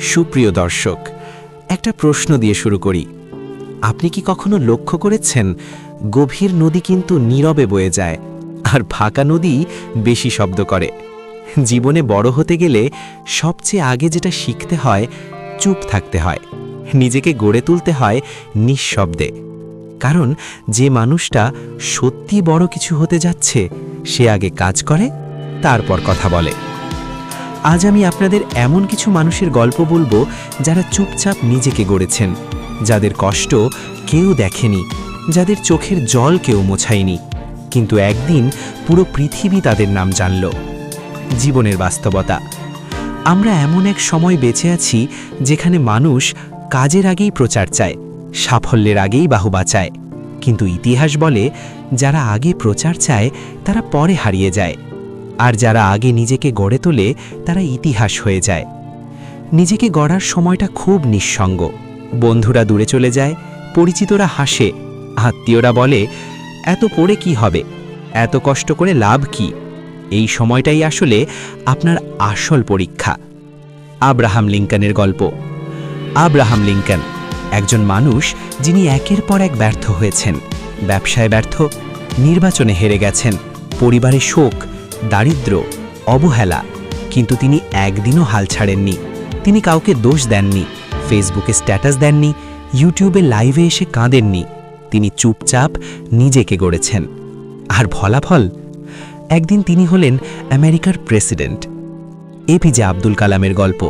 সুপ্রিয় দর্শক, একটা প্রশ্ন দিয়ে শুরু করি। আপনি কি কখনো লক্ষ্য করেছেন গভীর নদী কিন্তু নীরবে বয়ে যায়, আর ফাঁকা নদী বেশি শব্দ করে? জীবনে বড় হতে গেলে সবচেয়ে আগে যেটা শিখতে হয়, চুপ থাকতে হয়, নিজেকে গড়ে তুলতে হয় নিঃশব্দে। কারণ যে মানুষটা সত্যি বড় কিছু হতে যাচ্ছে, সে আগে কাজ করে, তারপর কথা বলে। আজ আমি আপনাদের এমন কিছু মানুষের গল্প বলবো যারা চুপচাপ নিজেকে গড়েছেন, যাদের কষ্ট কেউ দেখেনি, যাদের চোখের জল কেউ মোছায়নি, কিন্তু একদিন পুরো পৃথিবী তাদের নাম জানল। জীবনের বাস্তবতা। আমরা এমন এক সময় বেঁচে আছি যেখানে মানুষ কাজের আগেই প্রচার চায়, সাফল্যের আগেই বাহুবা চায়, কিন্তু ইতিহাস বলে যারা আগে প্রচার চায় তারা পরে হারিয়ে যায়, আর যারা আগে নিজেকে গড়ে তোলে তারা ইতিহাস হয়ে যায়। নিজেকে গড়ার সময়টা খুব নিঃসঙ্গ। বন্ধুরা দূরে চলে যায়, পরিচিতরা হাসে, আত্মীয়রা বলে এত পড়ে কি হবে, এত কষ্ট করে লাভ কি? এই সময়টাই আসলে আপনার আসল পরীক্ষা। আব্রাহাম লিঙ্কনের গল্প। আব্রাহাম লিঙ্কন একজন মানুষ যিনি একের পর এক ব্যর্থ হয়েছেন। ব্যবসায় ব্যর্থ, নির্বাচনে হেরে গেছেন, পরিবারে শোক, দারিদ্র্য, অবহেলা, কিন্তু তিনি একদিনও হাল ছাড়েননি। তিনি কাউকে দোষ দেননি, ফেসবুকে স্ট্যাটাস দেননি, ইউটিউবে লাইভে এসে কাঁদেননি। তিনি চুপচাপ নিজেকে গড়েছেন। আর ফলাফল? একদিন তিনি হলেন আমেরিকার প্রেসিডেন্ট। এপিজে আব্দুল কালামের গল্প।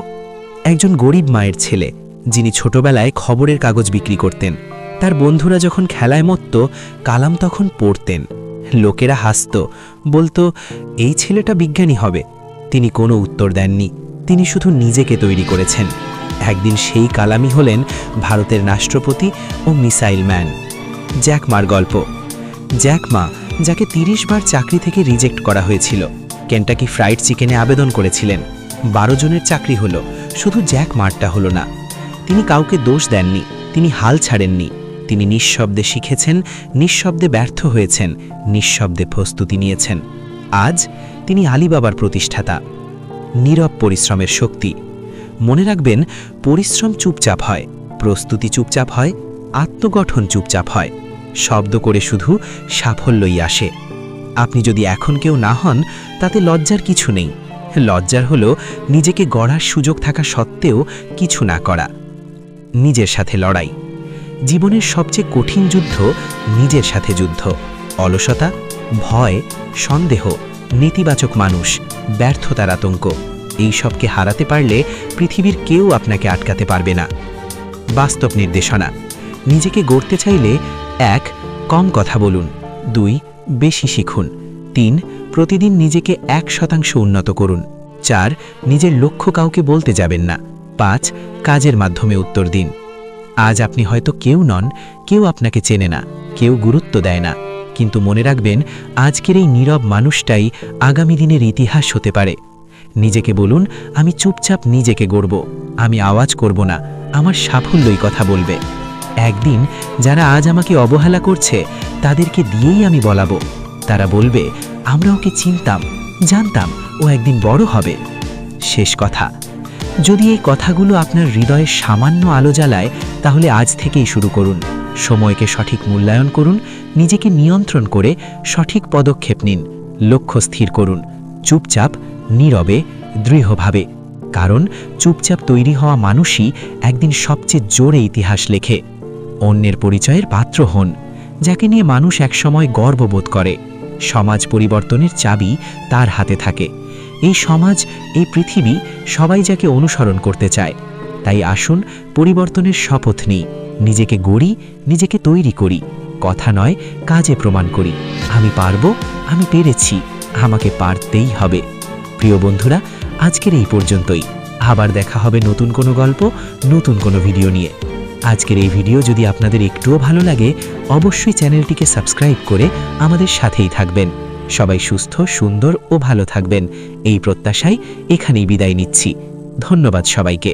একজন গরিব মায়ের ছেলে, যিনি ছোটবেলায় খবরের কাগজ বিক্রি করতেন। তার বন্ধুরা যখন খেলায় মত্ত, কালাম তখন পড়তেন। লোকেরা হাসত, বলতো এই ছেলেটা বিজ্ঞানী হবে। তিনি কোনো উত্তর দেননি, তিনি শুধু নিজেকে তৈরি করেছেন। একদিন সেই কালামই হলেন ভারতের রাষ্ট্রপতি ও মিসাইল ম্যান। জ্যাক মার গল্প। জ্যাক মা, যাকে ৩০ বার চাকরি থেকে রিজেক্ট করা হয়েছিল, কেন্টাকি ফ্রাইড চিকেনে আবেদন করেছিলেন। ১২ জনের চাকরি হলো, শুধু জ্যাক মারটা হলো না। তিনি কাউকে দোষ দেননি, তিনি হাল ছাড়েননি। তিনি নিঃশব্দে শিখেছেন, নিঃশব্দে ব্যর্থ হয়েছেন, নিঃশব্দে প্রস্তুতি নিয়েছেন। আজ তিনি আলিবাবার প্রতিষ্ঠাতা। নীরব পরিশ্রমের শক্তি। মনে রাখবেন, পরিশ্রম চুপচাপ হয়, প্রস্তুতি চুপচাপ হয়, আত্মগঠন চুপচাপ হয়। শব্দ করে শুধু সাফল্যই আসে। আপনি যদি এখন কেউ না হন, তাতে লজ্জার কিছু নেই। লজ্জার হলো নিজেকে গড়ার সুযোগ থাকা সত্ত্বেও কিছু না করা। নিজের সাথে লড়াই। জীবনের সবচেয়ে কঠিন যুদ্ধ নিজের সাথে যুদ্ধ। অলসতা, ভয়, সন্দেহ, নেতিবাচক মানুষ, ব্যর্থতার আতঙ্ক, এই সবকে হারাতে পারলে পৃথিবীর কেউ আপনাকে আটকাতে পারবে না। বাস্তব নির্দেশনা। নিজেকে গড়তে চাইলে ১. কম কথা বলুন। ২. বেশি শিখুন। ৩. প্রতিদিন নিজেকে ১% উন্নত করুন। ৪. নিজের লক্ষ্য কাউকে বলতে যাবেন না। ৫. কাজের মাধ্যমে উত্তর দিন। আজ আপনি হয়তো কেউ নন, কেউ আপনাকে চেনে না, কেউ গুরুত্ব দেয় না, কিন্তু মনে রাখবেন, আজকের এই নীরব মানুষটাই আগামী দিনের ইতিহাস হতে পারে। নিজেকে বলুন, আমি চুপচাপ নিজেকে গড়ব, আমি আওয়াজ করব না, আমার সাফল্যই কথা বলবে। একদিন যারা আজ আমাকে অবহেলা করছে, তাদেরকে দিয়েই আমি বলাবো। তারা বলবে, আমরা ওকে চিনতাম, জানতাম, ও একদিন বড় হবে। শেষ কথা, যদি এই কথাগুলো আপনার হৃদয়ে সামান্য আলো জ্বালায়, তাহলে আজ থেকেই শুরু করুন। সময়কে সঠিক মূল্যায়ন করুন, নিজেকে নিয়ন্ত্রণ করে সঠিক পদক্ষেপ নিন, লক্ষ্য স্থির করুন, চুপচাপ, নীরবে, দৃঢ়ভাবে। কারণ চুপচাপ তৈরি হওয়া মানুষই একদিন সবচেয়ে জোরে ইতিহাস লেখে। অন্যের পরিচয়ের পাত্র হন, যাকে নিয়ে মানুষ একসময় গর্ববোধ করে। সমাজ পরিবর্তনের চাবি তার হাতে থাকে। এই সমাজ, এই পৃথিবী, সবাই যাকে অনুসরণ করতে চায়। তাই আসুন পরিবর্তনের শপথ নিই, নিজেকে গড়ি, নিজেকে তৈরি করি, কথা নয় কাজে প্রমাণ করি, আমি পারবো, আমি পেরেছি, আমাকে পারতেই হবে। প্রিয় বন্ধুরা, আজকের এই পর্যন্তই। আবার দেখা হবে নতুন কোনো গল্প, নতুন কোনো ভিডিও নিয়ে। আজকের এই ভিডিও যদি আপনাদের একটুও ভালো লাগে, অবশ্যই চ্যানেলটিকে সাবস্ক্রাইব করে আমাদের সাথেই থাকবেন। সবাই সুস্থ, সুন্দর ও ভালো থাকবেন, এই প্রত্যাশায় এখানেই বিদায় নিচ্ছি। ধন্যবাদ সবাইকে।